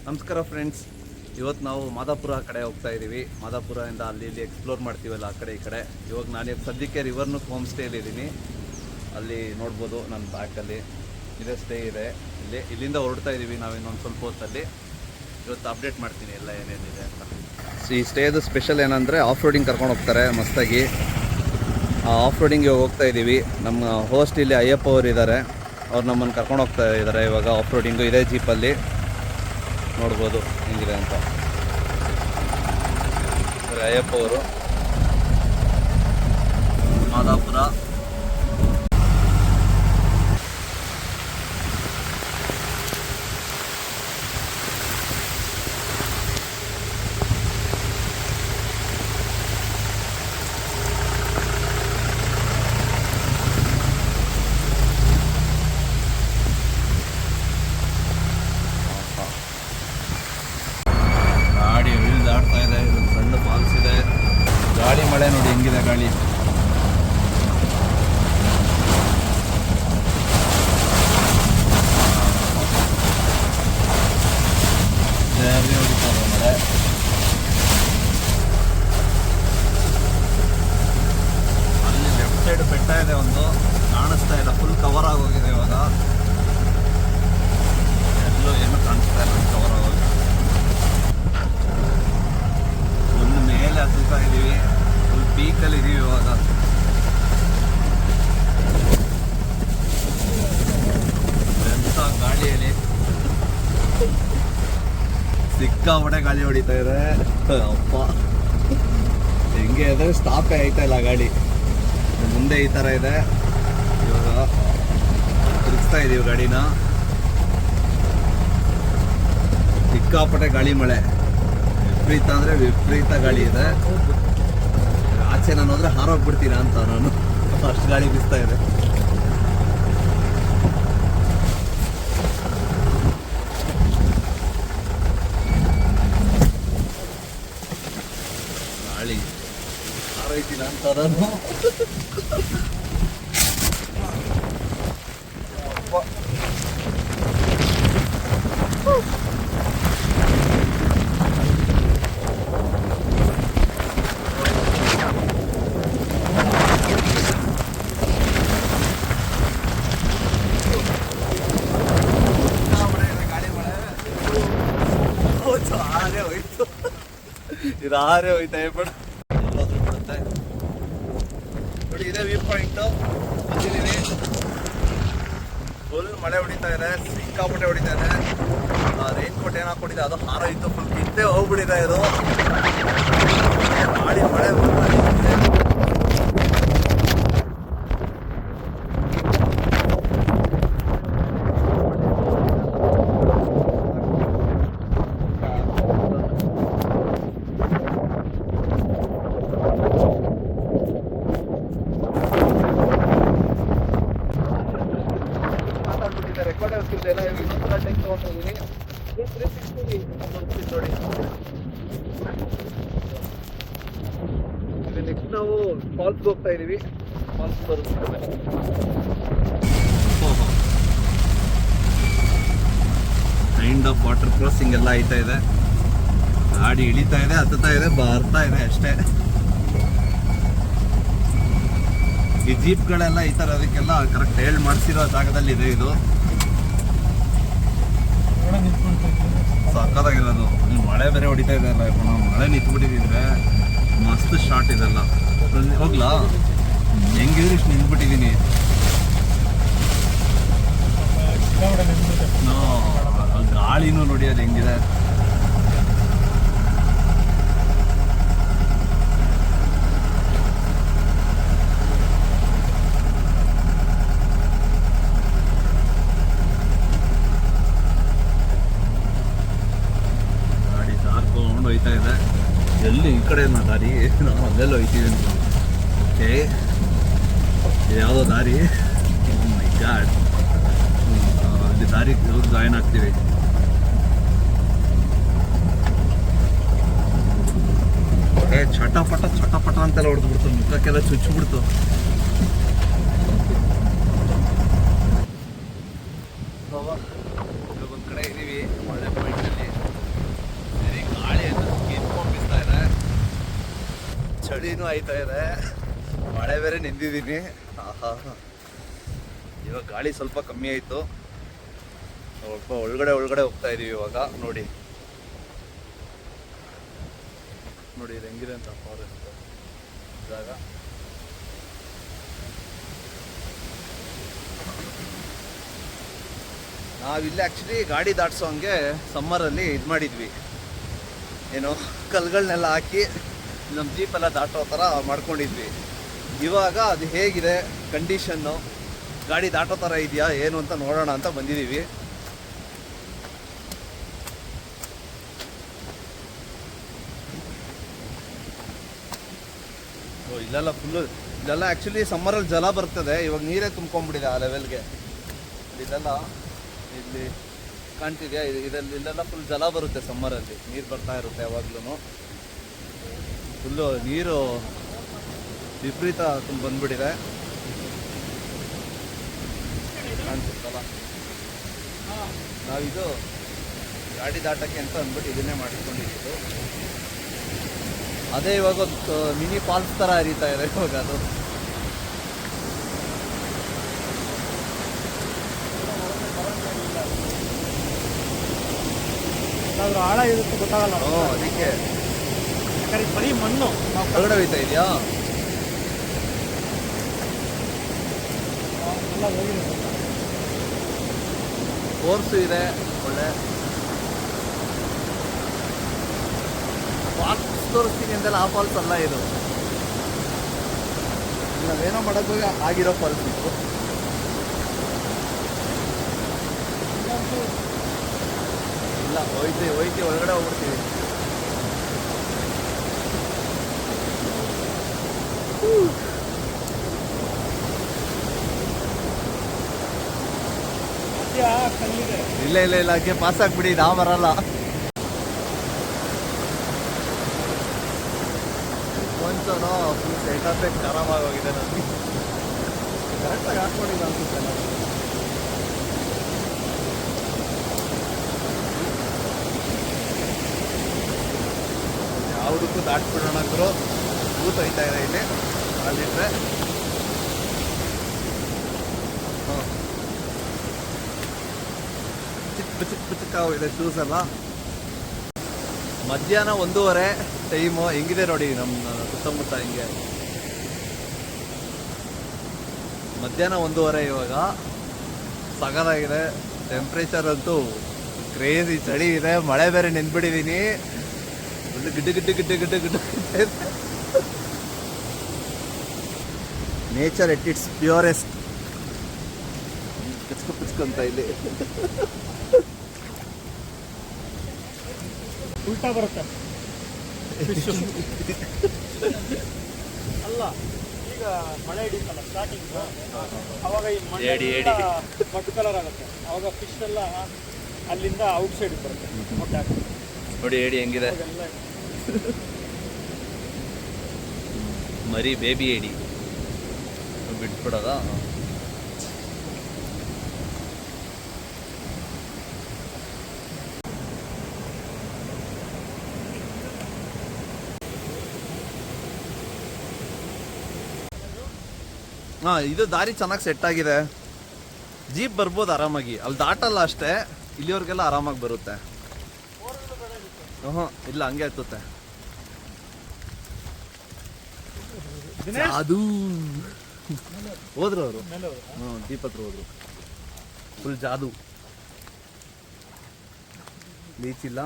ನಮಸ್ಕಾರ ಫ್ರೆಂಡ್ಸ್, ಇವತ್ತು ನಾವು ಮಾದಾಪುರ ಕಡೆ ಹೋಗ್ತಾ ಇದ್ದೀವಿ. ಮಾದಾಪುರದಿಂದ ಅಲ್ಲಿ ಇಲ್ಲಿ ಎಕ್ಸ್ಪ್ಲೋರ್ ಮಾಡ್ತೀವಲ್ಲ ಆ ಕಡೆ ಈ ಕಡೆ. ಇವಾಗ ನಾನು ಸದ್ಯಕ್ಕೆ ರಿವರ್ನು ಹೋಮ್ ಸ್ಟೇಲಿದ್ದೀನಿ. ಅಲ್ಲಿ ನೋಡ್ಬೋದು ನನ್ನ ಬ್ಯಾಕಲ್ಲಿ ಇದೇ ಸ್ಟೇ ಇದೆ. ಇಲ್ಲಿಂದ ಹೊರಡ್ತಾ ಇದ್ದೀವಿ ನಾವು ಇನ್ನೊಂದು ಸ್ವಲ್ಪ ಹೊತ್ತಲ್ಲಿ. ಇವತ್ತು ಅಪ್ಡೇಟ್ ಮಾಡ್ತೀನಿ ಎಲ್ಲ ಏನೇನಿದೆ ಅಂತ. ಈ ಸ್ಟೇದು ಸ್ಪೆಷಲ್ ಏನಂದರೆ ಆಫ್ ರೋಡಿಂಗ್ ಕರ್ಕೊಂಡು ಹೋಗ್ತಾರೆ ಮಸ್ತಾಗಿ. ಆ ಆಫ್ ರೋಡಿಂಗ್ಗೆ ಹೋಗ್ತಾ ಇದ್ದೀವಿ. ನಮ್ಮ ಹೋಸ್ಟ್ ಇಲ್ಲಿ ಅಯ್ಯಪ್ಪ ಅವರು ಇದ್ದಾರೆ, ಅವ್ರು ನಮ್ಮನ್ನು ಕರ್ಕೊಂಡು ಹೋಗ್ತಾ ಇದ್ದಾರೆ ಇವಾಗ ಆಫ್ ರೋಡಿಂಗು. ಇದೇ ಜೀಪಲ್ಲಿ ನೋಡ್ಬೋದು ಹೆಂಗಿದೆ ಅಂತ. ಅಯ್ಯಪ್ಪ ಅವರು ಮಾದಾಪುರ. ಗಾಡಿ ಇಳಿದಾಡ್ತಾ ಇದೆ. ಇದೊಂದು ಸಣ್ಣ ಫಾಲ್ಸ್ ಇದೆ. ಗಾಳಿ ಮಳೆ ನೋಡಿ ಹೆಂಗಿದೆ ಗಾಳಿ. ಹೊಡಿತಾರೆ ಮಳೆ. ಅಲ್ಲಿ ಲೆಫ್ಟ್ ಸೈಡ್ ಬೆಟ್ಟ ಇದೆ, ಒಂದು ಕಾಣಿಸ್ತಾ ಇಲ್ಲ, ಫುಲ್ ಕವರ್ ಆಗೋಗಿದೆ ಇವಾಗ. ಎಲ್ಲೂ ಏನು ಕಾಣಿಸ್ತಾ ಇಲ್ಲ, ಕವರ್ ಆಗೋಗಿದೆ. ಫುಲ್ ಮೇಲೆ ಹತ್ತುತ್ತಾ ಇದ್ದೀವಿ, ಫುಲ್ ಪೀಕಲ್ಲಿ ಇದ್ದೀವಿ ಇವಾಗ. ಎಂಥ ಗಾಳಿಯಲ್ಲಿ ಸಿಕ್ಕಾಪಟ್ಟೆ ಗಾಳಿ ಹೊಡಿತಾ ಇದೆ. ಅಪ್ಪ ಹೆಂಗೆ ಅಂದರೆ ಸ್ಟಾಪೇ ಆಯ್ತಾ ಇಲ್ಲ ಗಾಳಿ. ಮುಂದೆ ಈ ಥರ ಇದೆ. ಇವಾಗ ತಿರುಗಿಸ್ತಾ ಇದ್ದೀವಿ ಗಾಡಿನ. ಸಿಕ್ಕಾಪಟ್ಟೆ ಗಾಳಿ ಮಳೆ, ವಿಪರೀತ ಅಂದರೆ ವಿಪರೀತ ಗಾಳಿ ಇದೆ. ಆಚೆ ನಾನು ಹೋದ್ರೆ ಹಾರೋಗ್ಬಿಡ್ತೀನ ಅಂತ ನಾನು, ಅಷ್ಟು ಗಾಳಿ ಬೀಸ್ತಾ ಇದೆ. ಗಾಳಿ ಹಾರೈತೀನ ಅಂತ ನಾನು. ಇದಾರೇ ಹೋಯ್ತಾ ಬಿಡ, ಎಲ್ಲಾದ್ರೂ ಬಿಡುತ್ತೆ ನೋಡಿ. ಇದೇ ವ್ಯೂ ಪಾಯಿಂಟು ಬಂದಿದ್ದೀವಿ. ಫುಲ್ ಮಳೆ ಹೊಡಿತಾ ಇದೆ, ಸಿಕ್ಕಾಪಟ್ಟೆ ಹೊಡಿತಾ ಇದೆ. ರೈನ್ ಕೋಟ್ ಏನು ಹಾಕೊಂಡಿದೆ ಅದು ಹಾರೋಯ್ತು, ಫುಲ್ ಕಿತ್ತೇ ಹೋಗ್ಬಿಟ್ಟಿದೆ ಇದು. ಗಾಳಿ ಮಳೆ ನೆಕ್ಸ್ಟ್ ನಾವು ಫಾಲ್ಸ್ಗೆ ಹೋಗ್ತಾ ಇದೀವಿ. ಫಾಲ್ಸ್ ಬರುತ್ತೆ. ಕೈಂಡ್ ಆಫ್ ವಾಟರ್ ಕ್ರಾಸಿಂಗ್ ಎಲ್ಲ ಆಯ್ತಾ ಇದೆ. ಗಾಡಿ ಇಳಿತಾ ಇದೆ, ಹತ್ತುತ್ತಾ ಇದೆ, ಬರ್ತಾ ಇದೆ ಅಷ್ಟೇ. ಈ ಜೀಪ್ಗಳೆಲ್ಲ ಈ ಥರ ಅದಕ್ಕೆಲ್ಲ ಕರೆಕ್ಟ್ ಹೇಳಿ ಮಾಡಿಸಿರೋ ಜಾಗದಲ್ಲಿ ಇದೆ ಇದು. ಸಕ್ಕತ್ತಾಗಿರೋದು. ಮಳೆ ಬೇರೆ ಹೊಡಿತಾ ಇದೆ ಅಲ್ಲ, ಮಳೆ ನಿಂತ್ಬಿಟ್ಟಿದ್ರೆ ಮಸ್ತ್ ಶಾರ್ಟ್ ಇದೆಲ್ಲ. ಹೋಗ್ಲಾ ಹೆಂಗಿದ್ರೆ ಇಷ್ಟು ನಿಂತ್ಬಿಟ್ಟಿದ್ದೀನಿ. ಗಾಳಿನೂ ನೋಡಿ ಅದು ಹೆಂಗಿದೆ. ಗಾಡಿ ಜಾರ್ಕೊಂಡು ಹೋಯ್ತಾ ಇದೆ. ಎಲ್ಲಿ ಈ ಕಡೆ ದಾರಿ, ನಾವು ಅಲ್ಲೆಲ್ಲ ಹೋಯ್ತೀವಿ. ಓಕೆ, ಯಾವುದೋ ದಾರಿ. ಮೈ ಗಾಡ್, ಅಲ್ಲಿ ದಾರಿ ಜಾಯಿನ್ ಆಗ್ತೀವಿ. ಚಟಪಟ ಅಂತೆಲ್ಲ ಹೊಡೆದ್ಬಿಡ್ತು, ಮುಖಕ್ಕೆಲ್ಲ ಚುಚ್ಚಿಬಿಡ್ತು. ಒಂದು ಕಡೆ ಇದ್ದೀವಿ ಒಳ್ಳೆ ಪಾಯಿಂಟಲ್ಲಿ. ಗಾಳಿನೂ ಆಯ್ತಾ ಇದೆ, ಮಳೆ ಬೇರೆ ನಿಂತಿದ್ದೀನಿ. ಆಹಾ, ಇವಾಗ ಗಾಳಿ ಸ್ವಲ್ಪ ಕಮ್ಮಿ ಆಯಿತು. ಸ್ವಲ್ಪ ಒಳಗಡೆ ಹೋಗ್ತಾ ಇದೀವಿ ಇವಾಗ. ನೋಡಿ ನೋಡಿ ಇದು ಹೆಂಗಿದೆ ಅಂತ ಫಾರೆಸ್ಟ್ ಜಾಗ. ನಾವಿಲ್ಲಿ ಆ್ಯಕ್ಚುಲಿ ಗಾಡಿ ದಾಟ್ಸೋ ಹಂಗೆ ಸಮ್ಮರಲ್ಲಿ ಇದು ಮಾಡಿದ್ವಿ, ಏನು ಕಲ್ಗಳನ್ನೆಲ್ಲ ಹಾಕಿ ನಮ್ಮ ಜೀಪೆಲ್ಲ ದಾಟೋ ಥರ ಮಾಡ್ಕೊಂಡಿದ್ವಿ. ಇವಾಗ ಅದು ಹೇಗಿದೆ ಕಂಡೀಷನ್ನು, ಗಾಡಿ ದಾಟೋ ಥರ ಇದೆಯಾ ಏನು ಅಂತ ನೋಡೋಣ ಅಂತ ಬಂದಿದ್ದೀವಿ. ಇಲ್ಲೆಲ್ಲ ಫುಲ್ಲು, ಇಲ್ಲೆಲ್ಲ ಆ್ಯಕ್ಚುಲಿ ಸಮ್ಮರಲ್ಲಿ ಜಲ ಬರ್ತದೆ, ಇವಾಗ ನೀರೇ ತುಂಬ್ಕೊಂಡ್ಬಿಟ್ಟಿದೆ ಆ ಲೆವೆಲ್ಗೆ. ಇದೆಲ್ಲ ಇಲ್ಲಿ ಕಾಣ್ತಿದೆಯಾ, ಇಲ್ಲೆಲ್ಲ ಫುಲ್ ಜಲ ಬರುತ್ತೆ ಸಮ್ಮರಲ್ಲಿ, ನೀರು ಬರ್ತಾ ಇರುತ್ತೆ ಯಾವಾಗ್ಲೂ. ಫುಲ್ಲು ನೀರು ವಿಪರೀತ ತುಂಬ ಬಂದ್ಬಿಟ್ಟಿದೆ ಕಾಣಿಸುತ್ತಲ್ಲ. ನಾವಿದು ಗಾಡಿ ದಾಟಕ್ಕೆ ಅಂತ ಅಂದ್ಬಿಟ್ಟು ಇದನ್ನೇ ಮಾಡಿಕೊಂಡಿದ್ದು. ಅದೇ ಇವಾಗ ಒಂದು ಮಿನಿ ಫಾಲ್ಸ್ ಥರ ಹರಿತಾ ಇದೆ ಇವಾಗ. ಅದು ಆಳ ಇರುತ್ತೆ ಗೊತ್ತಾಗಲ್ಲ. ಅದಕ್ಕೆ ಬರೀ ಮಣ್ಣು ಹೊರಗಡೆ ಹೋಯ್ತಾ ಇದೆಯಾ ಎಲ್ಲ ಹೋಗಿದೆ. ಫೋರ್ಸು ಇದೆ ಒಳ್ಳೆ. ಫಾಲ್ಸ್ ತೋರಿಸ್ತೀನಿ ಅಂತೆಲ್ಲ ಆ ಫಾಲ್ಸ್ ಅಲ್ಲ ಇದು, ನಾವೇನೋ ಮಾಡೋಕ್ಕೋಗಿ ಆಗಿರೋ ಫಾಲ್ಸ್ ಇದು. ಇಲ್ಲ ಹೋಯ್ತಿ ಒಳಗಡೆ ಹೋಗ್ಬಿಡ್ತೀವಿ. ಇಲ್ಲ ಹಂಗೆ ಪಾಸ್ ಆಗ್ಬಿಡಿ, ನಾವು ಬರಲ್ಲ. ಒಂದ್ಸಲ ಫುಲ್ ಸೆಟಪ್ ಆರಾಮಾಗಿ ಹೋಗಿದೆ. ನನಗೆ ಕರೆಕ್ಟಾಗಿ ಹಾಕ್ಕೊಂಡಿಲ್ಲ ಅನ್ಸುತ್ತೆ. ಯಾವುದಕ್ಕೂ ದಾಟ್ಬಿಡೋಣ ಗುರು, ಊತ ಹೋಯ್ತಾ ಇದೆ ಇಲ್ಲಿ ಅಲ್ಲಿಟ್ರೆ. ಚಿಕ್ಕ ಶೂಸ್ ಎಲ್ಲ. ಮಧ್ಯಾಹ್ನ 1:30 ಟೈಮು. ಹೆಂಗಿದೆ ನೋಡಿ ನಮ್ಮ ಸುತ್ತಮುತ್ತ, ಹಿಂಗೆ ಮಧ್ಯಾಹ್ನ 1:30 ಇವಾಗ. ಸಗದಾಗಿದೆ. ಟೆಂಪ್ರೇಚರ್ ಅಂತೂ ಕ್ರೇಜಿ ಚಳಿ ಇದೆ. ಮಳೆ ಬೇರೆ ನೆನ್ಬಿಟ್ಟಿದ್ದೀನಿ. ಒಂದು ಗಿಡ್ಡು ನೇಚರ್ ಎಟ್ ಇಟ್ಸ್ ಪ್ಯೂರೆಸ್ಟ್. ಪಿಚ್ಕೊಂತ ಇಲ್ಲಿ ಉಲ್ಟಾ ಬರುತ್ತೆ ಅಲ್ಲ. ಈಗ ಮಳೆ ಹಿಡಿತಲ್ಲ ಸ್ಟಾರ್ಟಿಂಗ್, ಅವಾಗ ಈ ಮಣ್ಣು ಮಡ್ ಕಲರ್ ಆಗುತ್ತೆ. ಅವಾಗ ಫಿಶ್ ಎಲ್ಲ ಅಲ್ಲಿಂದ ಔಟ್ ಸೈಡ್ ಬರುತ್ತೆ. ಮೊಟ್ಟೆ ನೋಡಿ ಏಡಿ ಹೆಂಗಿದೆ, ಮರಿ ಬೇಬಿ ಏಡಿ ಬಿಟ್ಬಿಡೋದ. ಇದು ದಾರಿ ಚೆನ್ನಾಗಿ ಸೆಟ್ ಆಗಿದೆ. ಜೀಪ್ ಬರ್ಬೋದು ಆರಾಮಾಗಿ, ಅಲ್ಲಿ ದಾಟಲ್ಲ ಅಷ್ಟೇ. ಇಲ್ಲಿವರೆಗೆಲ್ಲ ಆರಾಮಾಗಿ ಬರುತ್ತೆ. ಇಲ್ಲ ಹಂಗೆ ಹತ್ತುತ್ತೆ. ಅದು ಹೋದ್ರು ಅವರು, ಜೀಪ್ ಹತ್ರ ಹೋದ್ರು. ಫುಲ್ ಜಾದು. ಬೀಚ್ ಇಲ್ಲ.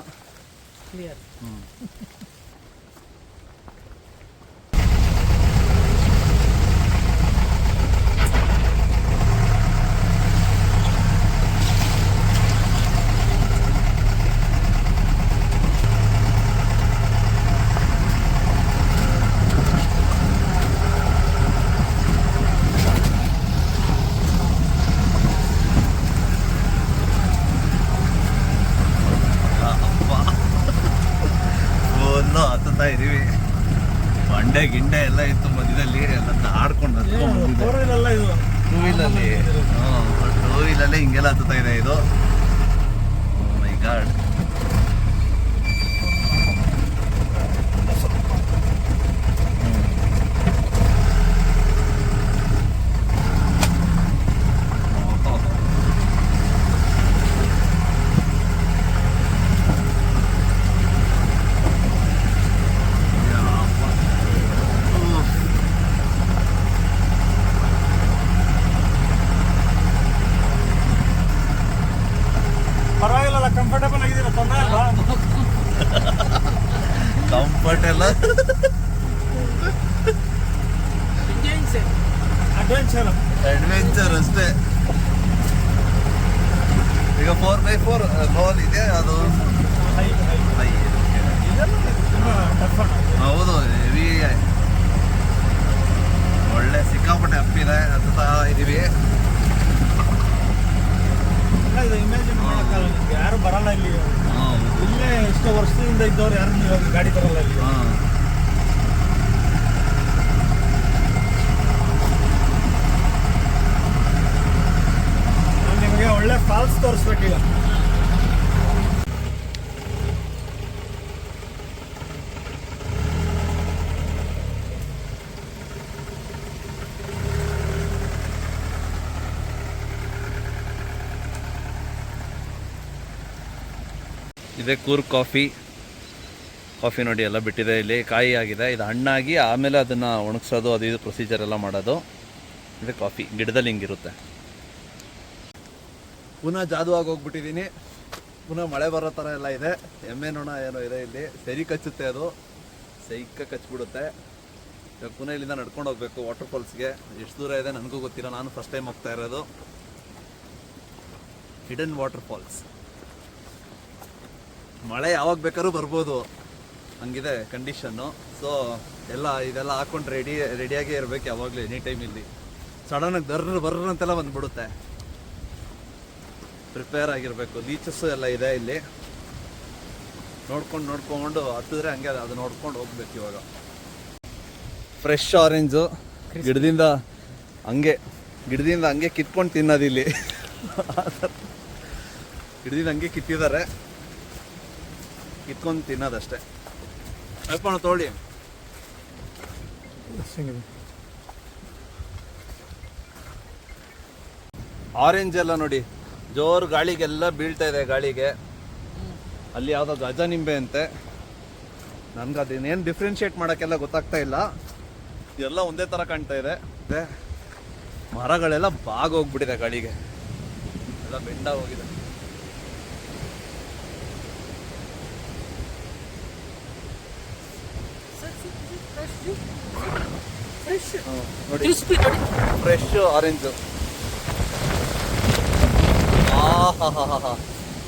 ಹತ್ತುತ್ತಾ ಇದೀವಿ. ಬಂಡೆ ಗಿಂಡೆ ಎಲ್ಲ ಇತ್ತು ಮಧ್ಯದಲ್ಲಿ, ಎಲ್ಲ ಆಡ್ಕೊಂಡು ಟೂ ವೀಲಲ್ಲಿ. ಟೂ ವೀಲಲ್ಲಿ ಹಿಂಗೆಲ್ಲ ಹತ್ತುತ್ತಾ ಇದೆ ಇದು. ಮೈ ಗಾಡ್. ಕಂಫರ್ಟ್ ಎಲ್ಲ ಅಡ್ವೆಂಚರ್ ಅಡ್ವೆಂಚರ್ ಅಷ್ಟೇ. ಈಗ 4x4 ಗೋಲ್ ಇದೆ, ಅದು ಹೌದು ಹೆವಿ, ಒಳ್ಳೆ ಸಿಕ್ಕಾಪಟ್ಟೆ ಅಪ್ಪಿದೆ, ಹತ್ತಾ ಇದೀವಿ. ಇದು ಇಮ್ಯಾಜಿನ್ ಮಾಡೋಕ್ಕಲ್ಲ, ನಿಮ್ಗೆ ಯಾರು ಬರಲ್ಲ ಇಲ್ಲಿ. ಇಲ್ಲೇ ಎಷ್ಟೋ ವರ್ಷದಿಂದ ಇದ್ದವ್ರು ಯಾರು ಇವಾಗ ಗಾಡಿ ಬರಲ್ಲ ಇಲ್ಲಿ. ನಾನು ನಿಮಗೆ ಒಳ್ಳೆ ಫಾಲ್ಸ್ ತೋರಿಸ್ಬೇಕೀಗ. ಇದೆ ಕೂರ್ಗ್ ಕಾಫಿ ನೋಡಿ ಎಲ್ಲ ಬಿಟ್ಟಿದೆ ಇಲ್ಲಿ, ಕಾಯಿ ಆಗಿದೆ. ಇದು ಹಣ್ಣಾಗಿ ಆಮೇಲೆ ಅದನ್ನು ಒಣಗಿಸೋದು, ಅದು ಇದು ಪ್ರೊಸೀಜರ್ ಎಲ್ಲ ಮಾಡೋದು. ಇದು ಕಾಫಿ ಗಿಡದಲ್ಲಿ ಹಿಂಗಿರುತ್ತೆ. ಪುನಃ ಜಾದು ಆಗಿ ಹೋಗ್ಬಿಟ್ಟಿದ್ದೀನಿ. ಪುನಃ ಮಳೆ ಬರೋ ಥರ ಎಲ್ಲ ಇದೆ. ಎಮ್ಮೆ ನೊಣ ಏನೋ ಇದೆ ಇಲ್ಲಿ, ಸರಿ ಕಚ್ಚುತ್ತೆ, ಅದು ಸೈಕ ಕಚ್ಬಿಡುತ್ತೆ. ಇವಾಗ ಪುನಃ ಇಲ್ಲಿಂದ ನಡ್ಕೊಂಡು ಹೋಗ್ಬೇಕು ವಾಟರ್ ಫಾಲ್ಸ್ಗೆ. ಎಷ್ಟು ದೂರ ಇದೆ ನನಗೂ ಗೊತ್ತಿಲ್ಲ, ನಾನು ಫಸ್ಟ್ ಟೈಮ್ ಹೋಗ್ತಾ ಇರೋದು. Hidden waterfalls. ಮಳೆ ಯಾವಾಗ ಬೇಕಾದ್ರೂ ಬರ್ಬೋದು, ಹಂಗಿದೆ ಕಂಡೀಷನ್ನು. ಸೊ ಇದೆಲ್ಲ ಹಾಕೊಂಡು ರೆಡಿಯಾಗೇ ಇರಬೇಕು ಯಾವಾಗಲೂ, ಎನಿ ಟೈಮ್. ಇಲ್ಲಿ ಸಡನ್ನಾಗಿ ಬರ್ರ ಅಂತೆಲ್ಲ ಬಂದ್ಬಿಡುತ್ತೆ, ಪ್ರಿಪೇರ್ ಆಗಿರಬೇಕು. ಬೀಚಸ್ಸು ಎಲ್ಲ ಇದೆ ಇಲ್ಲಿ, ನೋಡ್ಕೊಂಡು ಹತ್ತಿದ್ರೆ ಹಂಗೆ ಅದು ನೋಡ್ಕೊಂಡು ಹೋಗ್ಬೇಕು. ಇವಾಗ ಫ್ರೆಶ್ ಆರೆಂಜು ಗಿಡದಿಂದ ಹಂಗೆ ಕಿತ್ಕೊಂಡು ತಿನ್ನೋದು ಇಲ್ಲಿ. ಗಿಡದಿಂದ ಹಂಗೆ ಕಿತ್ತಿದ್ದಾರೆ, ಕಿತ್ಕೊಂಡು ತಿನ್ನೋದಷ್ಟೇ. ಅಪ್ಪಣ ತೊಗೊಳ್ಳಿ. ಆರೆಂಜ್ ಎಲ್ಲ ನೋಡಿ, ಜೋರು ಗಾಳಿಗೆಲ್ಲ ಬೀಳ್ತಾ ಇದೆ. ಗಾಳಿಗೆ ಅಲ್ಲಿ ಯಾವುದೋ ಗಜ ನಿಂಬೆ ಅಂತೆ. ನನ್ಗೆ ಅದೇನೇನು ಡಿಫ್ರೆನ್ಶಿಯೇಟ್ ಮಾಡೋಕ್ಕೆಲ್ಲ ಗೊತ್ತಾಗ್ತಾ ಇಲ್ಲ. ಎಲ್ಲ ಒಂದೇ ಥರ ಕಾಣ್ತಾ ಇದೆ. ಮರಗಳೆಲ್ಲ ಬಾಗೋಗ್ಬಿಟ್ಟಿದೆ ಗಾಳಿಗೆ, ಎಲ್ಲ ಬೆಂಡ ಹೋಗಿದೆ. ನೋಡಿ ಫ್ರೆಶ್ ಆರೆಂಜು.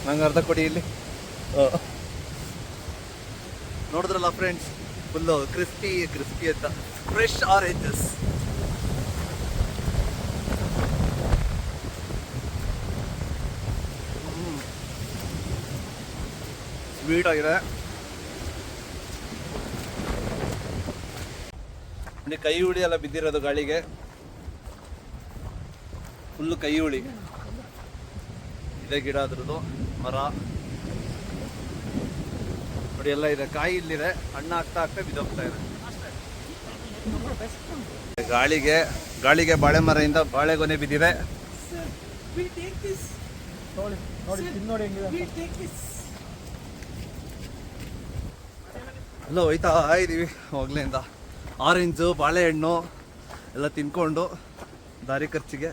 ನಂಗೆ ಅರ್ಧ ಕೊಡಿ ಇಲ್ಲಿ. ನೋಡಿದ್ರಲ್ಲ ಫ್ರೆಂಡ್ಸ್, ಫುಲ್ಲು ಕ್ರಿಸ್ಪಿ ಅಂತ ಫ್ರೆಶ್ ಆರೆಂಜಸ್. ಸ್ವೀಟ್ ಆಗಿದೆ. ಕೈ ಹುಳಿ ಎಲ್ಲ ಬಿದ್ದಿರೋದು ಗಾಳಿಗೆ, ಫುಲ್ಲು ಕೈ ಹುಳಿ ಇದೆ. ಗಿಡ ಅದ್ರದ್ದು ಮರ ನೋಡಿ ಎಲ್ಲ ಇದೆ. ಕಾಯಿ ಇಲ್ಲಿದೆ, ಹಣ್ಣು ಆಗ್ತಾ ಬಿದ್ದೋಗ್ತಾ ಇದೆ. ಗಾಳಿಗೆ ಬಾಳೆ ಮರದಿಂದ ಬಾಳೆಗೊನೆ ಬಿದ್ದಿದೆ. ಅಲ್ಲ ಹೋಯ್ತಾ ಇದೀವಿ ಹೋಗ್ಲಿಂದ. ಆರೆಂಜು, ಬಾಳೆಹಣ್ಣು ಎಲ್ಲ ತಿನ್ಕೊಂಡು ದಾರಿ ಖರ್ಚಿಗೆ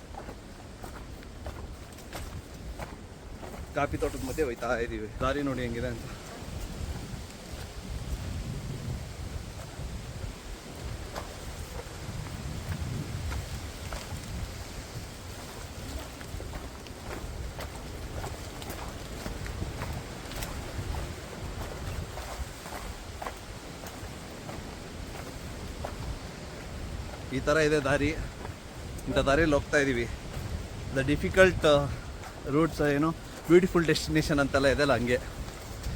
ಕಾಫಿ ತೋಟದ ಮಧ್ಯೆ ಹೋಯ್ತಾ ಇದೀವಿ. ದಾರಿ ನೋಡಿ ಹೆಂಗಿದೆ ಅಂತ. ಈ ಥರ ಇದೆ ದಾರಿ. ಇಂಥ ದಾರಿಯಲ್ಲಿ ಹೋಗ್ತಾ ಇದ್ದೀವಿ. ದ ಡಿಫಿಕಲ್ಟ್ ರೂಟ್ಸ್ ಏನು ಬ್ಯೂಟಿಫುಲ್ ಡೆಸ್ಟಿನೇಷನ್ ಅಂತೆಲ್ಲ ಇದೆಲ್ಲ ಹಂಗೆ.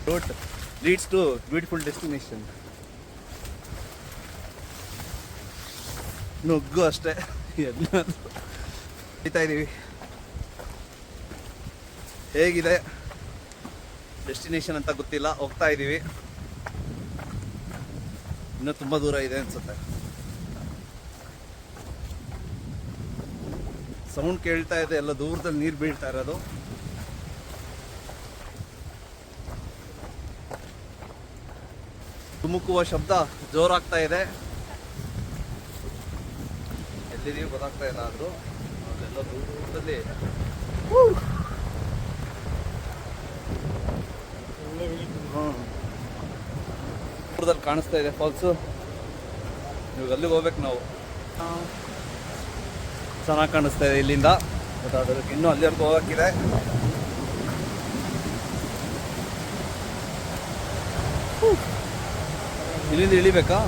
Route leads to beautiful destination. ನುಗ್ಗು ಅಷ್ಟೇ. ಎಲ್ಲ ಹೋಗ್ತಾ ಇದ್ದೀವಿ. ಹೇಗಿದೆ ಡೆಸ್ಟಿನೇಷನ್ ಅಂತ ಗೊತ್ತಿಲ್ಲ, ಹೋಗ್ತಾ ಇದ್ದೀವಿ. ಇನ್ನೂ ತುಂಬ ದೂರ ಇದೆ ಅನ್ಸುತ್ತೆ. ಸೌಂಡ್ ಕೇಳ್ತಾ ಇದೆ, ಎಲ್ಲ ದೂರದಲ್ಲಿ ನೀರು ಬೀಳ್ತಾ ಇರೋದು. ಧುಮುಕುವ ಶಬ್ದ ಜೋರಾಗ್ತಾ ಇದೆ. ಎಲ್ಲಿದೀವಿ ಗೊತ್ತಾಗ್ತಾ ಇಲ್ಲ, ಆದ್ರೂ ಅದೆಲ್ಲ ದೂರದಲ್ಲಿ ದೂರದಲ್ಲಿ ಕಾಣಿಸ್ತಾ ಇದೆ ಫಾಲ್ಸು. ಇವಾಗ ಅಲ್ಲಿಗೆ ಹೋಗ್ಬೇಕು ನಾವು. ಚೆನ್ನಾಗಿ ಕಾಣಿಸ್ತಾ ಇದೆ ಇಲ್ಲಿಂದ. ಬಟ್ ಅದಕ್ಕೆ ಇನ್ನೂ ಅಲ್ಲಿವರೆಗೂ ಹೋಗೋಕ್ಕಿದೆ. ಇಲ್ಲಿಂದ ಇಳಿಬೇಕಾ?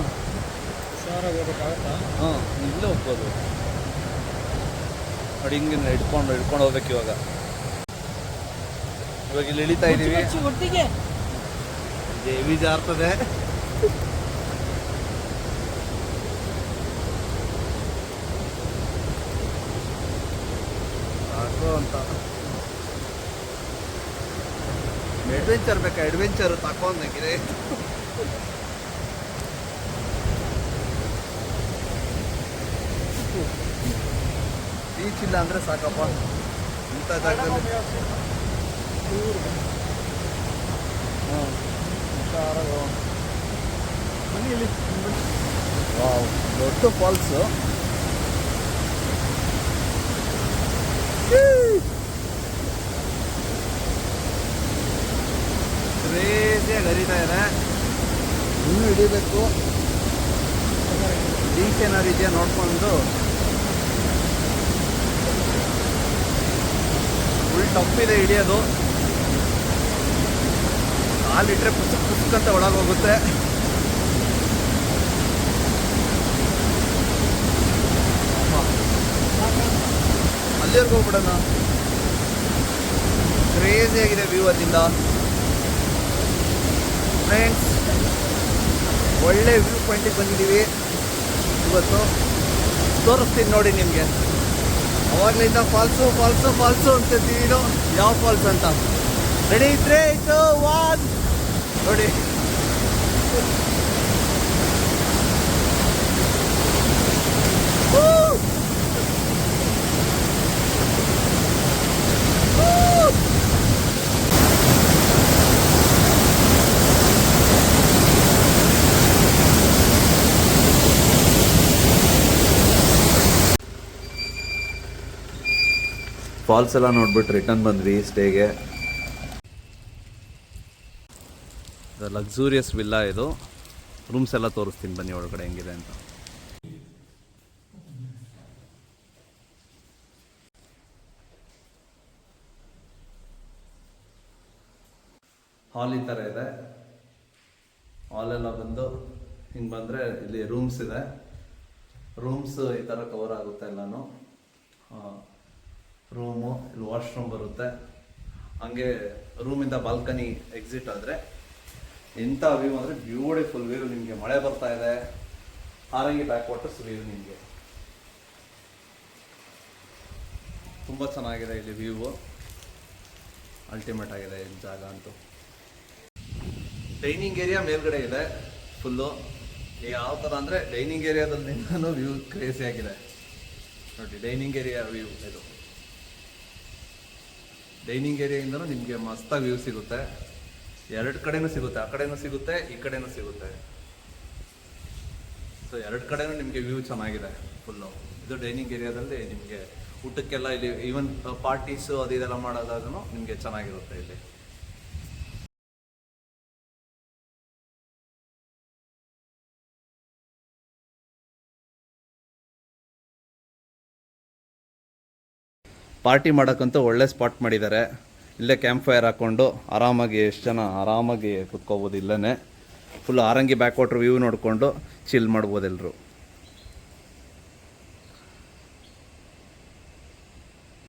ಹುಷಾರಾಗಿ ಹೋಗ್ಬೇಕಾಗತ್ತಾ? ಹಾಂ, ಇಲ್ಲೇ ಹೋಗ್ಬೋದು. ನೋಡಿ ಹಿಂಗೆ ಹಿಡ್ಕೊಂಡು ಹೋಗ್ಬೇಕು ಇವಾಗ. ಇವಾಗ ಇಲ್ಲಿ ಇಳಿತಾ ಇದ್ದೀವಿ. ಒಟ್ಟಿಗೆ ದೇವಿ ಜಾರ್ತದೆ. ಸಾಕು ಅಂತ ಅಡ್ವೆಂಚರ್ ಬೇಕಾ? ಅಡ್ವೆಂಚರ್ ತಕೊಂಡಂಗಿದೆ. ಬೀಚ್ ಇಲ್ಲ ಅಂದರೆ ಸಾಕಪ್ಪ ಇಂಥ ಜಾಗದಲ್ಲಿ. ಹಾಂ, ವಾವ್, ದೊಡ್ಡ ಫಾಲ್ಸು. ಕ್ರೇಜಿಯಾಗಿ ಹರಿತಾ ಇದೆ. ಇನ್ನೂ ಹಿಡಿಬೇಕು. ಬೀಚ್ ಏನಾದ್ರು ಇದೆಯಾ ನೋಡ್ಕೊಂಡು. ಫುಲ್ ಟಫ್ ಇದೆ ಹಿಡಿಯೋದು. ಕಾಲಿಟ್ರೆ ಪುಸ್ತಕ ಅಂತ ಒಳಗೆ ಹೋಗುತ್ತೆ. ಅಲ್ಲಿವರೆಗೂ ಹೋಗ್ಬಿಡೋಣ. ಕ್ರೇಜಿ ಆಗಿದೆ ವ್ಯೂ ಅಲ್ಲಿಂದ. ಫ್ರೆಂಡ್ಸ್, ಒಳ್ಳೆ ವ್ಯೂ ಪಾಯಿಂಟಿಗೆ ಬಂದಿದ್ದೀವಿ ಇವತ್ತು. ತೋರಿಸ್ತೀನಿ ನೋಡಿ ನಿಮಗೆ. ಅವಾಗಲಿಂದ ಫಾಲ್ಸು ಫಾಲ್ಸು ಫಾಲ್ಸು ಅಂತಿದ್ದೀವಿ. ಇದು ಯಾವ ಫಾಲ್ಸ್ ಅಂತ. ರೆಡಿ 3, 2, 1 ನೋಡಿ. ಫಾಲ್ಸ್ ಎಲ್ಲ ನೋಡ್ಬಿಟ್ಟು ರಿಟರ್ನ್ ಬಂದ್ವಿ ಸ್ಟೇಗೆ. ಲಕ್ಸುರಿಯಸ್ ವಿಲ್ಲಾ ಇದು. ರೂಮ್ಸ್ ಎಲ್ಲ ತೋರಿಸ್ತೀನಿ ಬನ್ನಿ ಒಳಗಡೆ ಹೆಂಗಿದೆ ಅಂತ. ಹಾಲ್ ಈ ಥರ ಇದೆ. ಹಾಲೆಲ್ಲ ಬಂದು ಹಿಂಗೆ ಬಂದರೆ ಇಲ್ಲಿ ರೂಮ್ಸ್ ಇದೆ. ರೂಮ್ಸ್ ಈ ಥರ ಕವರ್ ಆಗುತ್ತೆ ಎಲ್ಲನೂ. ರೂಮು, ಇಲ್ಲಿ ವಾಶ್ರೂಮ್ ಬರುತ್ತೆ. ಹಂಗೆ ರೂಮಿಂದ ಬಾಲ್ಕನಿ ಎಕ್ಸಿಟ್ ಆದರೆ ಎಂಥ ವ್ಯೂ ಅಂದರೆ ಬ್ಯೂಟಿಫುಲ್ ವ್ಯೂ. ನಿಮಗೆ ಮಳೆ ಬರ್ತಾ ಇದೆ. ಹಾರಂಗಿ ಬ್ಯಾಕ್ ವಾಟರ್ಸ್ ವ್ಯೂ ನಿಮಗೆ ತುಂಬ ಚೆನ್ನಾಗಿದೆ. ಇಲ್ಲಿ ವ್ಯೂ ಅಲ್ಟಿಮೇಟ್ ಆಗಿದೆ ಈ ಜಾಗ ಅಂತೂ. ಡೈನಿಂಗ್ ಏರಿಯಾ ಮೇಲ್ಗಡೆ ಇದೆ ಫುಲ್ಲು. ಯಾವ ಥರ ಅಂದರೆ ಡೈನಿಂಗ್ ಏರಿಯಾದಲ್ಲಿಂದನೂ ವ್ಯೂ ಕ್ರೇಜಿ ಆಗಿದೆ ನೋಡಿ. ಡೈನಿಂಗ್ ಏರಿಯಾ ವ್ಯೂ ಇದು. ಡೈನಿಂಗ್ ಏರಿಯಾಯಿಂದನೂ ನಿಮಗೆ ಮಸ್ತಾಗಿ ವ್ಯೂ ಸಿಗುತ್ತೆ. ಎರಡು ಕಡೆನೂ ಸಿಗುತ್ತೆ. ಆ ಕಡೆನೂ ಸಿಗುತ್ತೆ, ಈ ಕಡೆನೂ ಸಿಗುತ್ತೆ. ಸೊ ಎರಡು ಕಡೆನೂ ನಿಮಗೆ ವ್ಯೂ ಚೆನ್ನಾಗಿದೆ ಫುಲ್ಲು. ಇದು ಡೈನಿಂಗ್ ಏರಿಯಾದಲ್ಲಿ ನಿಮಗೆ ಊಟಕ್ಕೆಲ್ಲ ಇಲ್ಲಿ ಈವನ್ ಪಾರ್ಟೀಸು ಅದು ಇದೆಲ್ಲ ಮಾಡೋದಾದ್ರೂ ನಿಮಗೆ ಚೆನ್ನಾಗಿರುತ್ತೆ ಇಲ್ಲಿ. ಪಾರ್ಟಿ ಮಾಡೋಕ್ಕಂತೂ ಒಳ್ಳೆ ಸ್ಪಾಟ್ ಮಾಡಿದ್ದಾರೆ. ಇಲ್ಲೇ ಕ್ಯಾಂಪ್ ಫೈರ್ ಹಾಕ್ಕೊಂಡು ಆರಾಮಾಗಿ ಎಷ್ಟು ಜನ ಆರಾಮಾಗಿ ಕುತ್ಕೋಬೋದು. ಇಲ್ಲೇ ಫುಲ್ ಆರಂಗಿ ಬ್ಯಾಕ್ ವಾಟರ್ ವ್ಯೂ ನೋಡಿಕೊಂಡು ಚಿಲ್ ಮಾಡ್ಬೋದು ಎಲ್ಲರೂ.